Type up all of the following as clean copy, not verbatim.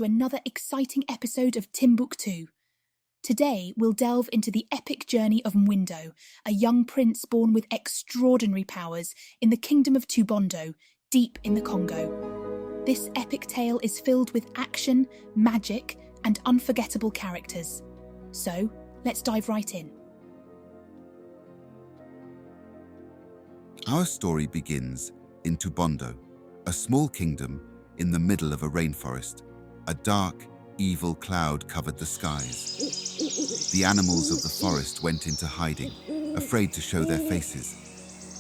to another exciting episode of Timbuktu. Today, we'll delve into the epic journey of Mwindo, a young prince born with extraordinary powers in the kingdom of Tubondo, deep in the Congo. This epic tale is filled with action, magic, and unforgettable characters. So, let's dive right in. Our story begins in Tubondo, a small kingdom in the middle of a rainforest. A dark, evil cloud covered the skies. The animals of the forest went into hiding, afraid to show their faces.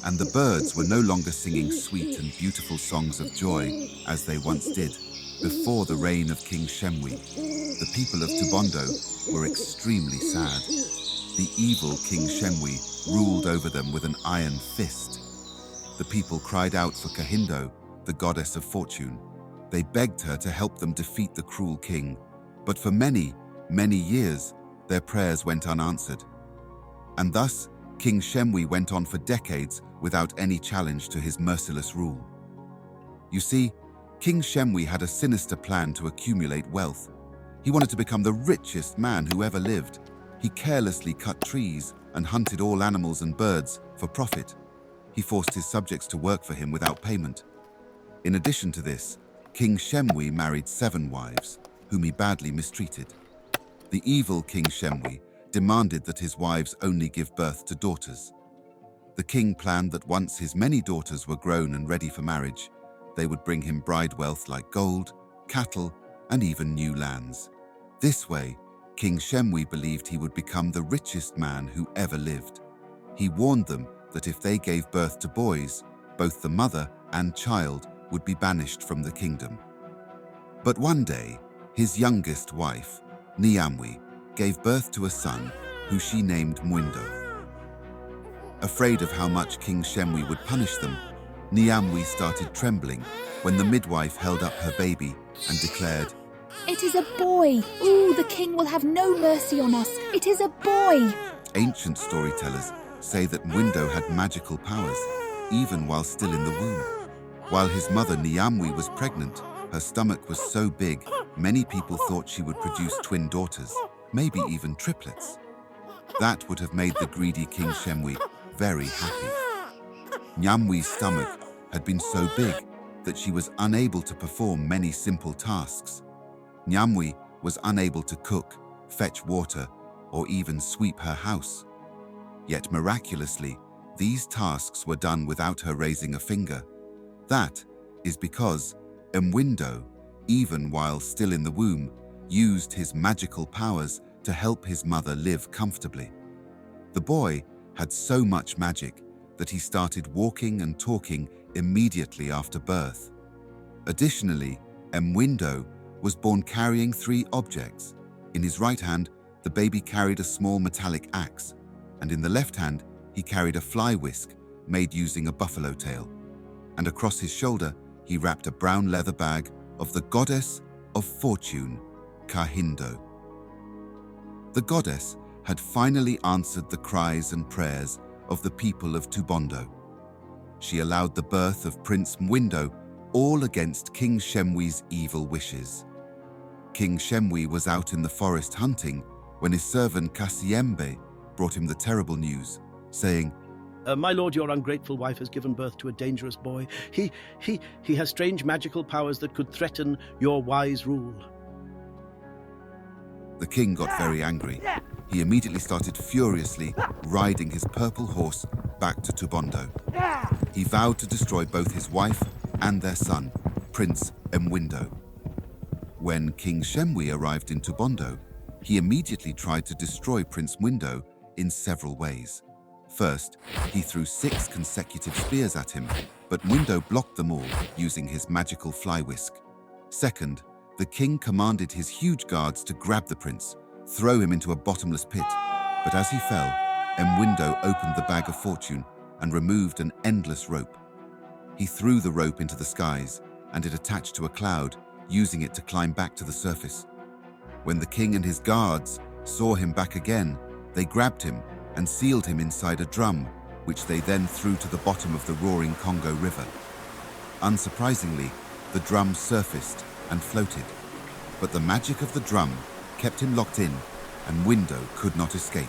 And the birds were no longer singing sweet and beautiful songs of joy as they once did before the reign of King Shemwi. The people of Tubondo were extremely sad. The evil King Shemwi ruled over them with an iron fist. The people cried out for Kahindo, the goddess of fortune. They begged her to help them defeat the cruel king. But for many, many years, their prayers went unanswered. And thus, King Shemwi went on for decades without any challenge to his merciless rule. You see, King Shemwi had a sinister plan to accumulate wealth. He wanted to become the richest man who ever lived. He carelessly cut trees and hunted all animals and birds for profit. He forced his subjects to work for him without payment. In addition to this, King Shemwi married 7 wives, whom he badly mistreated. The evil King Shemwi demanded that his wives only give birth to daughters. The king planned that once his many daughters were grown and ready for marriage, they would bring him bride wealth like gold, cattle, and even new lands. This way, King Shemwi believed he would become the richest man who ever lived. He warned them that if they gave birth to boys, both the mother and child would be banished from the kingdom. But one day, his youngest wife, Nyamwi, gave birth to a son who she named Mwindo. Afraid of how much King Shemwi would punish them, Nyamwi started trembling when the midwife held up her baby and declared, "It is a boy! Ooh, the king will have no mercy on us! It is a boy!" Ancient storytellers say that Mwindo had magical powers, even while still in the womb. While his mother Nyamwi was pregnant, her stomach was so big, many people thought she would produce twin daughters, maybe even triplets. That would have made the greedy King Shemwi very happy. Nyamwi's stomach had been so big that she was unable to perform many simple tasks. Nyamwi was unable to cook, fetch water, or even sweep her house. Yet miraculously, these tasks were done without her raising a finger. That is because Mwindo, even while still in the womb, used his magical powers to help his mother live comfortably. The boy had so much magic that he started walking and talking immediately after birth. Additionally, Mwindo was born carrying 3 objects. In his right hand, the baby carried a small metallic axe, and in the left hand, he carried a Flywhisk made using a buffalo tail. And across his shoulder, he wrapped a brown leather bag of the goddess of fortune, Kahindo. The goddess had finally answered the cries and prayers of the people of Tubondo. She allowed the birth of Prince Mwindo, all against King Shemwi's evil wishes. King Shemwi was out in the forest hunting when his servant Kasiyembe brought him the terrible news, saying, My lord, your ungrateful wife has given birth to a dangerous boy. He has strange magical powers that could threaten your wise rule. The king got very angry. He immediately started furiously riding his purple horse back to Tubondo. He vowed to destroy both his wife and their son, Prince Mwindo. When King Shemwi arrived in Tubondo, he immediately tried to destroy Prince Mwindo in several ways. First, he threw 6 consecutive spears at him, but Mwindo blocked them all using his magical Flywhisk. Second, the king commanded his huge guards to grab the prince, throw him into a bottomless pit. But as he fell, Mwindo opened the bag of fortune and removed an endless rope. He threw the rope into the skies, and it attached to a cloud, using it to climb back to the surface. When the king and his guards saw him back again, they grabbed him and sealed him inside a drum, which they then threw to the bottom of the roaring Congo River. Unsurprisingly, the drum surfaced and floated. but the magic of the drum kept him locked in, and Mwindo could not escape.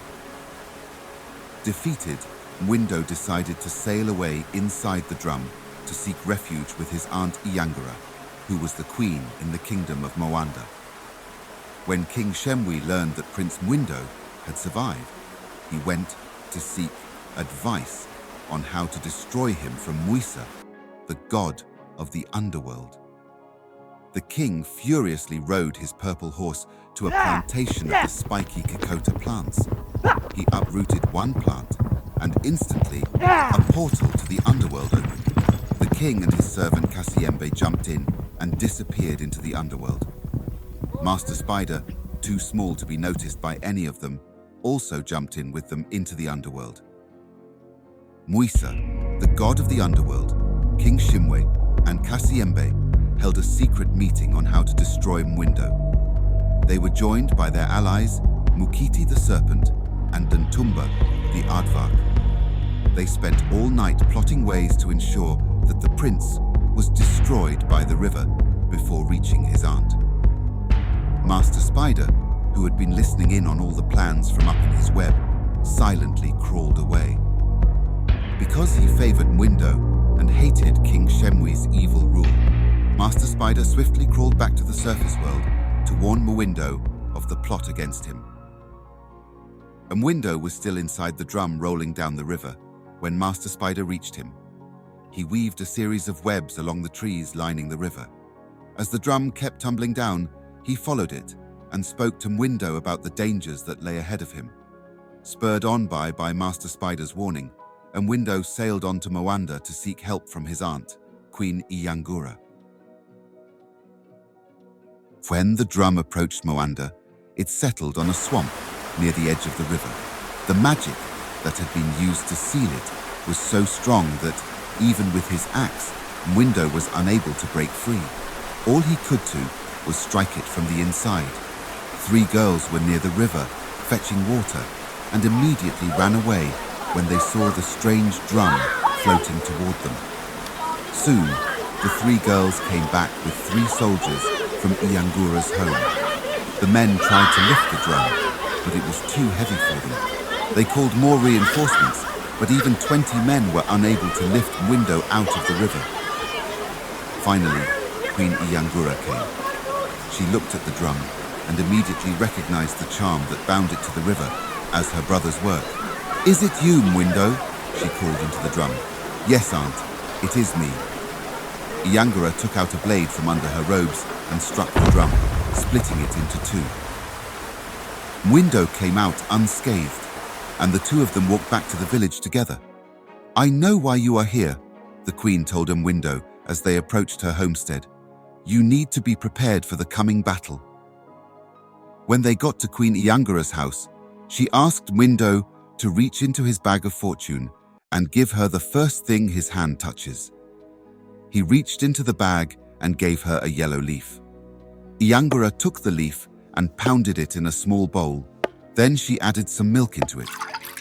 Defeated, Mwindo decided to sail away inside the drum to seek refuge with his aunt Iyangura, who was the queen in the kingdom of Moanda. When King Shemwi learned that Prince Mwindo had survived, he went to seek advice on how to destroy him from Mwisa, the god of the Underworld. The king furiously rode his purple horse to a plantation of the spiky Kakota plants. He uprooted one plant, and instantly a portal to the Underworld opened. The king and his servant Kasiyembe jumped in and disappeared into the Underworld. Master Spider, too small to be noticed by any of them, also jumped in with them into the Underworld. Mwisa, the god of the Underworld, King Shemwi, and Kasiyembe held a secret meeting on how to destroy Mwindo. They were joined by their allies Mukiti the Serpent and Nkuba the Aardvark. They spent all night plotting ways to ensure that the prince was destroyed by the river before reaching his aunt. Master Spider, who had been listening in on all the plans from up in his web, silently crawled away. Because he favored Mwindo and hated King Shemwi's evil rule, Master Spider swiftly crawled back to the surface world to warn Mwindo of the plot against him. Mwindo was still inside the drum rolling down the river when Master Spider reached him. He weaved a series of webs along the trees lining the river. As the drum kept tumbling down, he followed it and spoke to Mwindo about the dangers that lay ahead of him. Spurred on by Master Spider's warning, Mwindo sailed on to Moanda to seek help from his aunt, Queen Iyangura. When the drum approached Moanda, it settled on a swamp near the edge of the river. The magic that had been used to seal it was so strong that, even with his axe, Mwindo was unable to break free. All he could do was strike it from the inside. 3 girls were near the river, fetching water, and immediately ran away when they saw the strange drum floating toward them. Soon, the 3 girls came back with 3 soldiers from Iyangura's home. The men tried to lift the drum, but it was too heavy for them. They called more reinforcements, but even 20 men were unable to lift Mwindo out of the river. Finally, Queen Iyangura came. She looked at the drum and immediately recognized the charm that bound it to the river as her brother's work. "Is it you, Mwindo?" she called into the drum. "Yes, Aunt, it is me." Iyangura took out a blade from under her robes and struck the drum, splitting it into 2. Mwindo came out unscathed, and the 2 of them walked back to the village together. "I know why you are here," the queen told Mwindo as they approached her homestead. "You need to be prepared for the coming battle." When they got to Queen Iyangura's house, she asked Mwindo to reach into his bag of fortune and give her the first thing his hand touches. He reached into the bag and gave her a yellow leaf. Iyangura took the leaf and pounded it in a small bowl. Then she added some milk into it.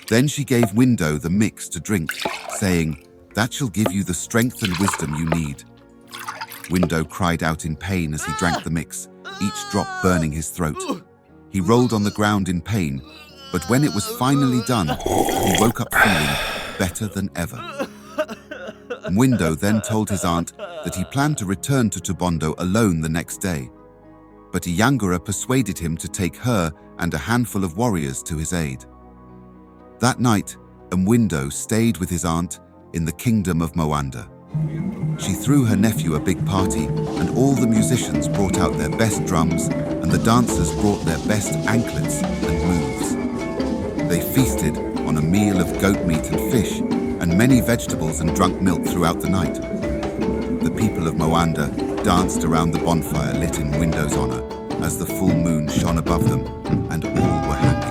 Then she gave Mwindo the mix to drink, saying, "That shall give you the strength and wisdom you need." Mwindo cried out in pain as he drank the mix, each drop burning his throat. He rolled on the ground in pain, but when it was finally done, he woke up feeling better than ever. Mwindo then told his aunt that he planned to return to Tubondo alone the next day, but Iyangura persuaded him to take her and a handful of warriors to his aid. That night, Mwindo stayed with his aunt in the kingdom of Moanda. She threw her nephew a big party, and all the musicians brought out their best drums, and the dancers brought their best anklets and moves. They feasted on a meal of goat meat and fish, and many vegetables, and drank milk throughout the night. The people of Moanda danced around the bonfire lit in Mwindo's honor as the full moon shone above them, and all were happy.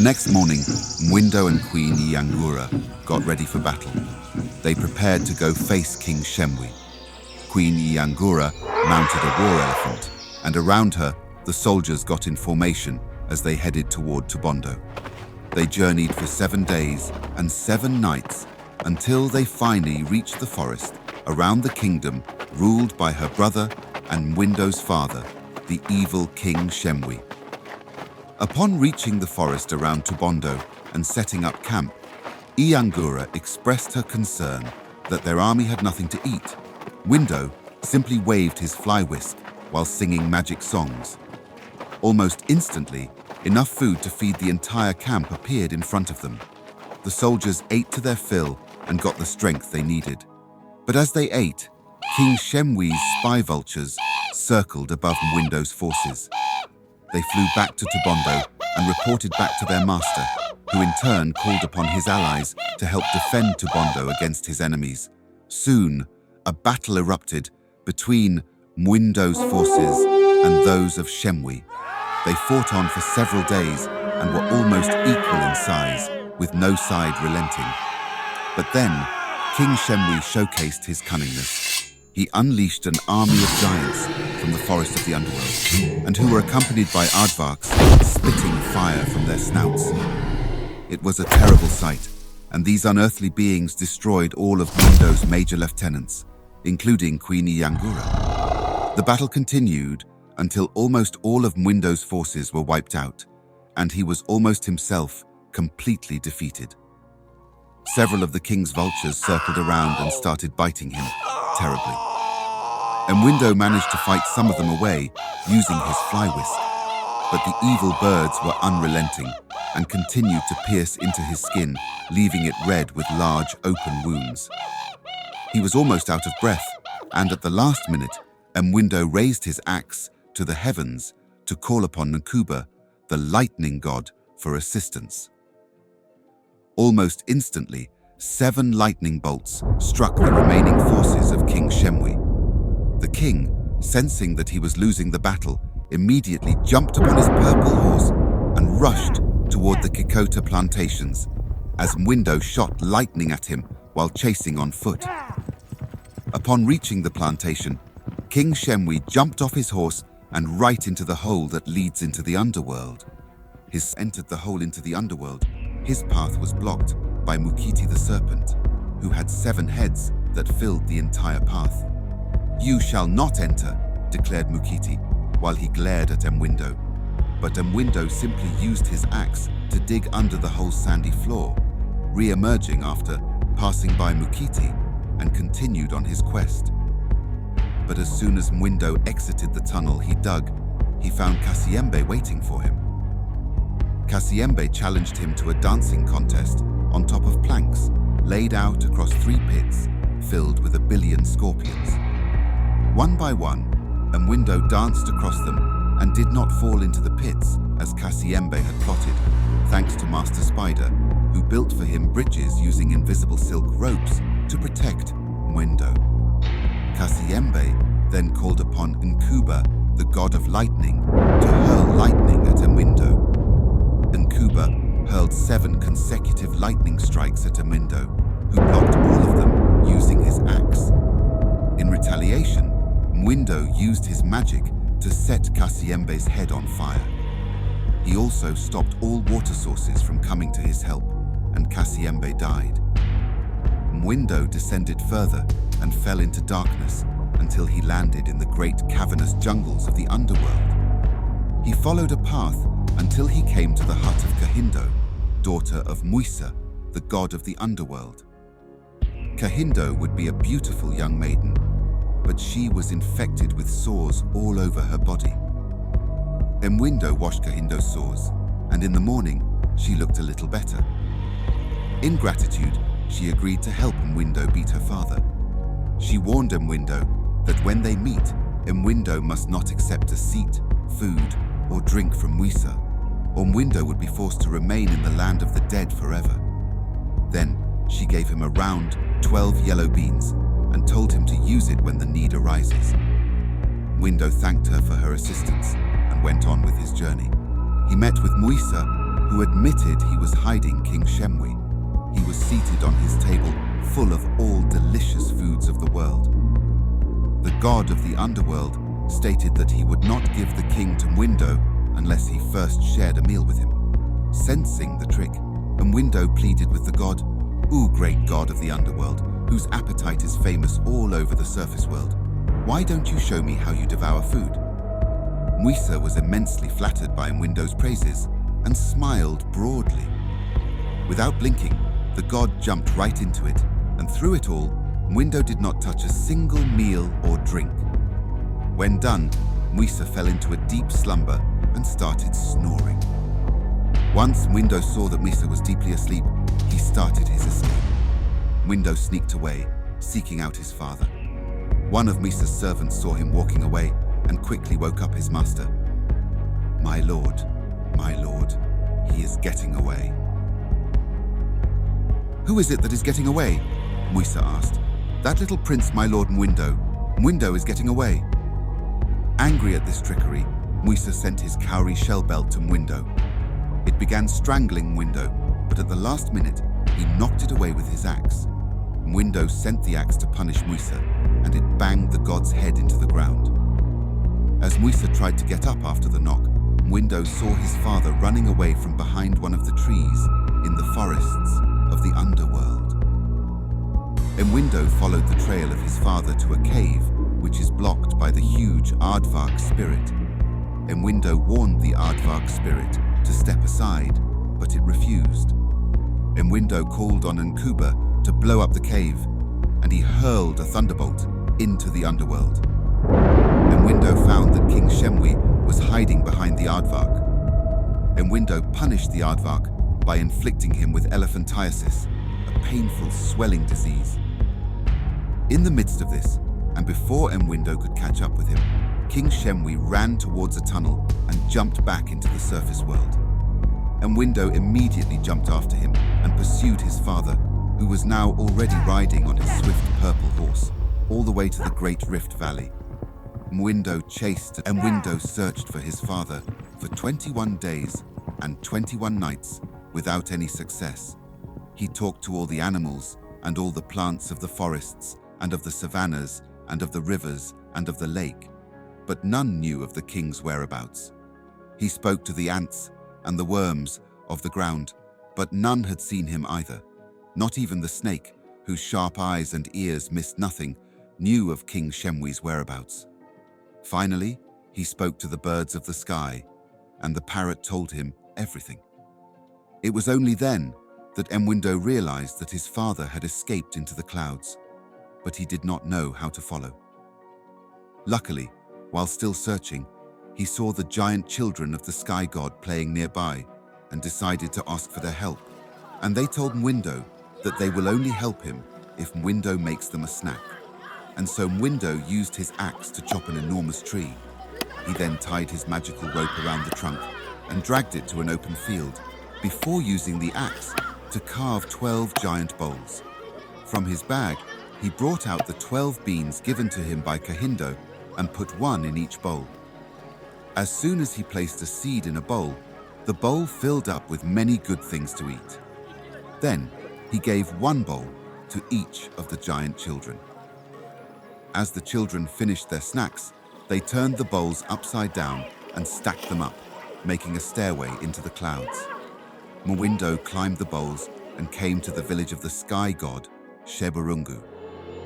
next morning, Mwindo and Queen Iyangura got ready for battle. They prepared to go face King Shemwi. Queen Iyangura mounted a war elephant, and around her, the soldiers got in formation as they headed toward Tubondo. They journeyed for 7 days and 7 nights until they finally reached the forest around the kingdom ruled by her brother and Mwindo's father, the evil King Shemwi. Upon reaching the forest around Tubondo and setting up camp, Iyangura expressed her concern that their army had nothing to eat. Mwindo simply waved his Flywhisk while singing magic songs. Almost instantly, enough food to feed the entire camp appeared in front of them. The soldiers ate to their fill and got the strength they needed. But as they ate, King Shemwi's spy vultures circled above Mwindo's forces. They flew back to Tubondo and reported back to their master, who in turn called upon his allies to help defend Tubondo against his enemies. Soon, a battle erupted between Mwindo's forces and those of Shemwi. They fought on for several days and were almost equal in size, with no side relenting. But then, King Shemwi showcased his cunningness. He unleashed an army of giants from the forest of the Underworld, and who were accompanied by Aardvarks, spitting fire from their snouts. It was a terrible sight, and these unearthly beings destroyed all of Mwindo's major lieutenants, including Queen Iyangura. The battle continued until almost all of Mwindo's forces were wiped out, and he was almost himself completely defeated. Several of the king's vultures circled around and started biting him terribly. And Mwindo managed to fight some of them away using his Flywhisk, but the evil birds were unrelenting and continued to pierce into his skin, leaving it red with large open wounds. He was almost out of breath, and at the last minute, Mwindo raised his axe to the heavens to call upon Nkuba, the lightning god, for assistance. Almost instantly, 7 lightning bolts struck the remaining forces of King Shemwi. The king, sensing that he was losing the battle, immediately jumped upon his purple horse and rushed toward the Kikota plantations, as Mwindo shot lightning at him while chasing on foot. Upon reaching the plantation, King Shemwi jumped off his horse and right into the hole that leads into the Underworld. Entered the hole into the Underworld, his path was blocked by Mukiti the Serpent, who had 7 heads that filled the entire path. "You shall not enter," declared Mukiti, while he glared at Mwindo. But Mwindo simply used his axe to dig under the whole sandy floor, re-emerging after passing by Mukiti, and continued on his quest. But as soon as Mwindo exited the tunnel he dug, he found Kasiyembe waiting for him. Kasiyembe challenged him to a dancing contest on top of planks laid out across 3 pits filled with 1 billion scorpions. One by one, Mwindo danced across them and did not fall into the pits as Kasiyembe had plotted, thanks to Master Spider, who built for him bridges using invisible silk ropes to protect Mwindo. Kasiyembe then called upon Nkuba, the god of lightning, to hurl lightning at Mwindo. Nkuba hurled 7 consecutive lightning strikes at Mwindo, who blocked all of them using his axe. In retaliation, Mwindo used his magic to set Kasiyembe's head on fire. He also stopped all water sources from coming to his help, and Kasiyembe died. Mwindo descended further and fell into darkness until he landed in the great cavernous jungles of the Underworld. He followed a path until he came to the hut of Kahindo, daughter of Mwisa, the god of the Underworld. Kahindo would be a beautiful young maiden, but she was infected with sores all over her body. Mwindo washed Kahindo's sores, and in the morning, she looked a little better. In gratitude, she agreed to help Mwindo beat her father. She warned Mwindo that when they meet, Mwindo must not accept a seat, food, or drink from Mwisa, or Mwindo would be forced to remain in the land of the dead forever. Then, she gave him a round, 12 yellow beans and told him to use it when the need arises. Mwindo thanked her for her assistance and went on with his journey. He met with Mwisa, who admitted he was hiding King Shemwi. He was seated on his table, full of all delicious foods of the world. The god of the underworld stated that he would not give the king to Mwindo unless he first shared a meal with him. Sensing the trick, Mwindo pleaded with the god, "O great god of the underworld, whose appetite is famous all over the surface world, why don't you show me how you devour food?" Mwisa was immensely flattered by Mwindo's praises and smiled broadly. Without blinking, the god jumped right into it, and through it all, Mwindo did not touch a single meal or drink. When done, Mwisa fell into a deep slumber and started snoring. Once Mwindo saw that Mwisa was deeply asleep, he started his escape. Mwindo sneaked away, seeking out his father. One of Mwisa's servants saw him walking away and quickly woke up his master. My lord, he is getting away." "Who is it that is getting away?" Mwisa asked. "That little prince, my lord Mwindo. Mwindo is getting away." Angry at this trickery, Mwisa sent his cowrie shell belt to Mwindo. It began strangling Mwindo, but at the last minute, he knocked it away with his axe. Mwindo sent the axe to punish Mwisa, and it banged the god's head into the ground. As Mwisa tried to get up after the knock, Mwindo saw his father running away from behind one of the trees in the forests of the underworld. Mwindo followed the trail of his father to a cave which is blocked by the huge Aardvark spirit. Mwindo warned the Aardvark spirit to step aside, but it refused. Mwindo called on Nkuba to blow up the cave, and he hurled a thunderbolt into the underworld. Mwindo found that King Shemwi was hiding behind the Aardvark. Mwindo punished the Aardvark by inflicting him with elephantiasis, a painful swelling disease. In the midst of this, and before Mwindo could catch up with him, King Shemwi ran towards a tunnel and jumped back into the surface world. Mwindo immediately jumped after him and pursued his father, who was now already riding on his swift purple horse, all the way to the Great Rift Valley. Mwindo chased and Mwindo searched for his father for 21 days and 21 nights without any success. He talked to all the animals and all the plants of the forests and of the savannas and of the rivers and of the lake, but none knew of the king's whereabouts. He spoke to the ants and the worms of the ground, but none had seen him either. Not even the snake, whose sharp eyes and ears missed nothing, knew of King Shemwi's whereabouts. Finally, he spoke to the birds of the sky, and the parrot told him everything. It was only then that Mwindo realized that his father had escaped into the clouds, but he did not know how to follow. Luckily, while still searching, he saw the giant children of the sky god playing nearby and decided to ask for their help. And they told Mwindo that they will only help him if Mwindo makes them a snack. And so Mwindo used his axe to chop an enormous tree. He then tied his magical rope around the trunk and dragged it to an open field before using the axe to carve 12 giant bowls. From his bag, he brought out the 12 beans given to him by Kahindo and put one in each bowl. As soon as he placed a seed in a bowl, the bowl filled up with many good things to eat. Then he gave one bowl to each of the giant children. As the children finished their snacks, they turned the bowls upside down and stacked them up, making a stairway into the clouds. Mwindo climbed the bowls and came to the village of the sky god, Sheburungu.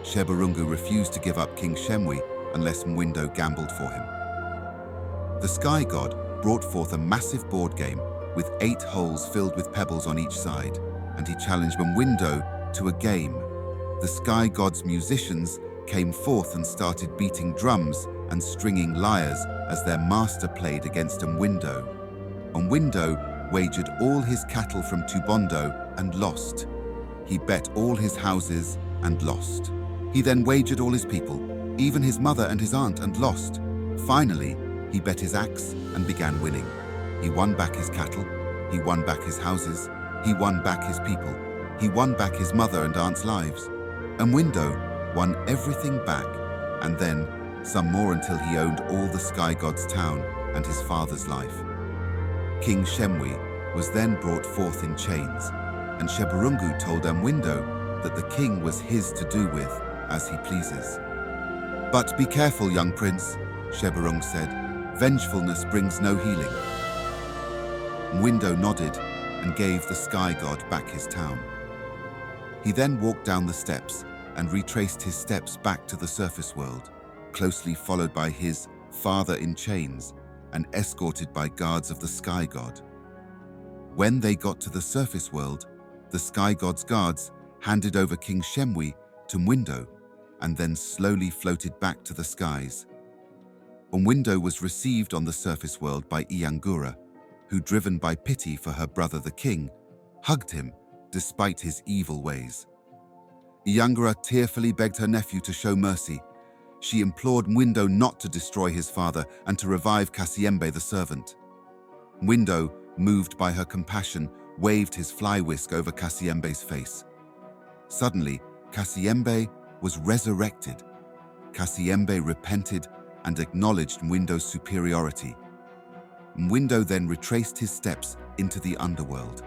Sheburungu refused to give up King Shemwi unless Mwindo gambled for him. The sky god brought forth a massive board game with 8 holes filled with pebbles on each side, and he challenged Mwindo to a game. The sky god's musicians came forth and started beating drums and stringing lyres as their master played against Mwindo. Mwindo wagered all his cattle from Tubondo and lost. He bet all his houses and lost. He then wagered all his people, even his mother and his aunt, and lost. Finally, he bet his axe and began winning. He won back his cattle, he won back his houses, he won back his people, he won back his mother and aunt's lives. Mwindo won everything back, and then some more until he owned all the sky god's town and his father's life. King Shemwi was then brought forth in chains, and Sheburungu told Mwindo that the king was his to do with as he pleases. "But be careful, young prince," Sheburung said. "Vengefulness brings no healing." Mwindo nodded and gave the sky god back his town. He then walked down the steps and retraced his steps back to the surface world, closely followed by his father in chains and escorted by guards of the sky god. When they got to the surface world, the sky god's guards handed over King Shemwi to Mwindo and then slowly floated back to the skies. Mwindo was received on the surface world by Iyangura, who, driven by pity for her brother the king, hugged him despite his evil ways. Iyangura tearfully begged her nephew to show mercy. She implored Mwindo not to destroy his father and to revive Kasiyembe the servant. Mwindo, moved by her compassion, waved his Flywhisk over Kasiyembe's face. Suddenly, Kasiyembe was resurrected. Kasiyembe repented and acknowledged Mwindo's superiority. Mwindo then retraced his steps into the underworld.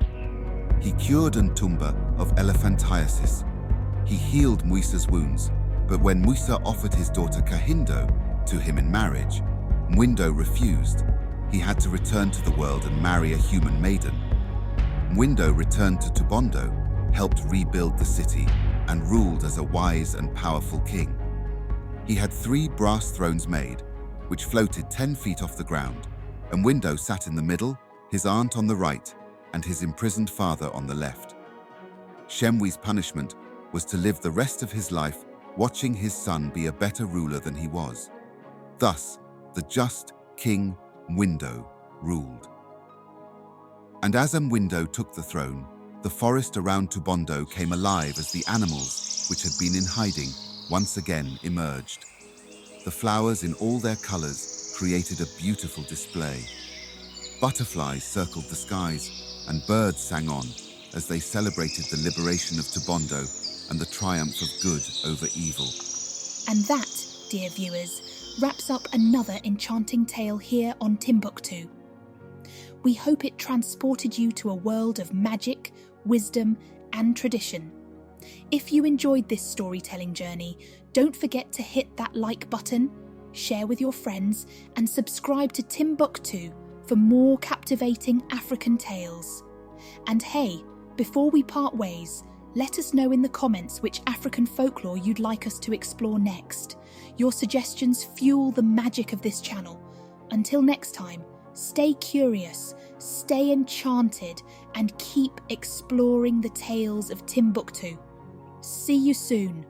He cured Nkuba of elephantiasis. He healed Mwisa's wounds, but when Mwisa offered his daughter Kahindo to him in marriage, Mwindo refused. He had to return to the world and marry a human maiden. Mwindo returned to Tubondo, helped rebuild the city, and ruled as a wise and powerful king. He had 3 brass thrones made, which floated 10 feet off the ground, and Mwindo sat in the middle, his aunt on the right, and his imprisoned father on the left. Shemwi's punishment was to live the rest of his life watching his son be a better ruler than he was. Thus, the just King Mwindo ruled. And as Mwindo took the throne, the forest around Tubondo came alive as the animals, which had been in hiding, once again emerged. The flowers in all their colors created a beautiful display. Butterflies circled the skies, and birds sang on as they celebrated the liberation of Tubondo and the triumph of good over evil. And that, dear viewers, wraps up another enchanting tale here on Timbuktu. We hope it transported you to a world of magic, wisdom, and tradition. If you enjoyed this storytelling journey, don't forget to hit that like button, share with your friends, and subscribe to Timbuktu for more captivating African tales. And hey, before we part ways, let us know in the comments which African folklore you'd like us to explore next. Your suggestions fuel the magic of this channel. Until next time, stay curious, stay enchanted, and keep exploring the tales of Timbuktu. See you soon.